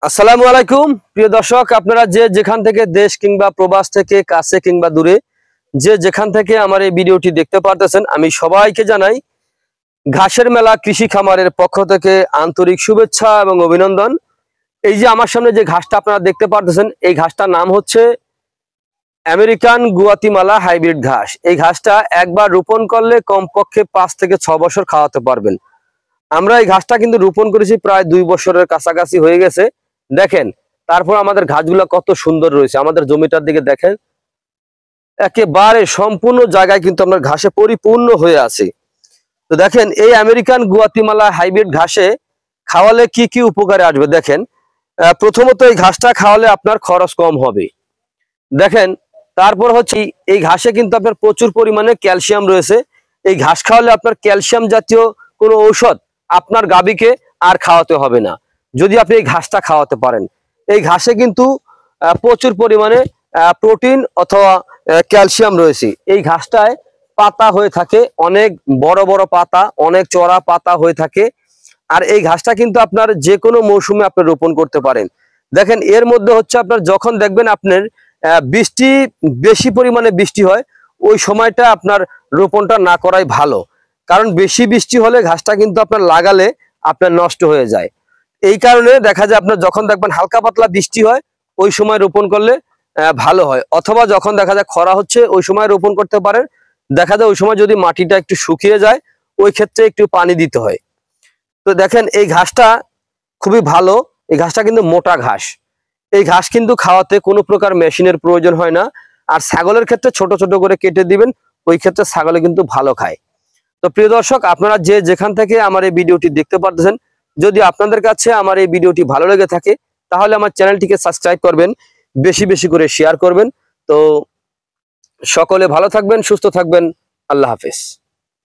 আসসালামু আলাইকুম প্রিয় দর্শক, আপনারা যে যেখান থেকে দেশ কিংবা প্রবাস থেকে কাছে কিংবা দূরে যে যেখান থেকে আমার এই ভিডিওটি দেখতে পারতেছেন, আমি সবাইকে জানাই ঘাসের মেলা কৃষি খামারের পক্ষ থেকে আন্তরিক শুভেচ্ছা এবং অভিনন্দন। এই যে আমার সামনে যে ঘাসটা আপনারা দেখতে পারতেছেন, এই ঘাসটার নাম হচ্ছে আমেরিকান গুয়াতিমালা হাইব্রিড ঘাস। এই ঘাসটা একবার রোপণ করলে কমপক্ষে 5 থেকে 6 বছর খাওয়াতে পারবেন। আমরা এই ঘাসটা কিন্তু রোপণ করেছি প্রায় 2 বছরের কাছাকাছি হয়ে গেছে। দেখেন তারপর আমাদের ঘাসগুলো কত সুন্দর রয়েছে। আমাদের জমিটার দিকে দেখেন, একেবারে সম্পূর্ণ জায়গায় কিন্তু আপনার ঘাসে পরিপূর্ণ হয়ে আছে। তো দেখেন এই আমেরিকান গুয়াতিমালা হাইব্রিড ঘাসে খাওয়ালে কি কি উপকারে আসবে দেখেন। প্রথমত এই ঘাসটা খাওয়ালে আপনার খরচ কম হবে। দেখেন তারপর হচ্ছে এই ঘাসে কিন্তু আপনার প্রচুর পরিমাণে ক্যালসিয়াম রয়েছে। এই ঘাস খাওয়ালে আপনার ক্যালসিয়াম জাতীয় কোনো ঔষধ আপনার গাভীকে আর খাওয়াতে হবে না, যদি আপনি এই ঘাসটা খাওয়াতে পারেন। এই ঘাসে কিন্তু প্রচুর পরিমাণে প্রোটিন অথবা ক্যালসিয়াম রয়েছে। এই ঘাসটায় পাতা হয়ে থাকে, অনেক বড় বড় পাতা, অনেক চড়া পাতা হয়ে থাকে। আর এই ঘাসটা কিন্তু আপনার যে কোনো মৌসুমে আপনি রোপণ করতে পারেন। দেখেন এর মধ্যে হচ্ছে আপনার যখন দেখবেন আপনার বৃষ্টি বেশি পরিমাণে বৃষ্টি হয়, ওই সময়টা আপনার রোপণটা না করাই ভালো। কারণ বেশি বৃষ্টি হলে ঘাসটা কিন্তু আপনার লাগালে আপনার নষ্ট হয়ে যায়। এই কারণে দেখা যায় আপনার যখন দেখবেন হালকা পাতলা বৃষ্টি হয়, ওই সময় রোপণ করলে ভালো হয়। অথবা যখন দেখা যায় খরা হচ্ছে, ওই সময় রোপণ করতে পারেন। দেখা যায় ওই সময় যদি মাটিটা একটু শুকিয়ে যায়, ওই ক্ষেত্রে একটু পানি দিতে হয়। তো দেখেন এই ঘাসটা খুবই ভালো। এই ঘাসটা কিন্তু মোটা ঘাস। এই ঘাস কিন্তু খাওয়াতে কোনো প্রকার মেশিনের প্রয়োজন হয় না। আর ছাগলের ক্ষেত্রে ছোট ছোট করে কেটে দিবেন, ওই ক্ষেত্রে ছাগলে কিন্তু ভালো খায়। তো প্রিয় দর্শক, আপনারা যে যেখান থেকে আমার এই ভিডিওটি দেখতে পারতেছেন, যদি আপনাদের কাছে আমার এই ভিডিওটি ভালো লেগে থাকে তাহলে আমার চ্যানেলটিকে সাবস্ক্রাইব করবেন, বেশি বেশি করে শেয়ার করবেন। তো সকলে ভালো থাকবেন, সুস্থ থাকবেন। আল্লাহ হাফেজ।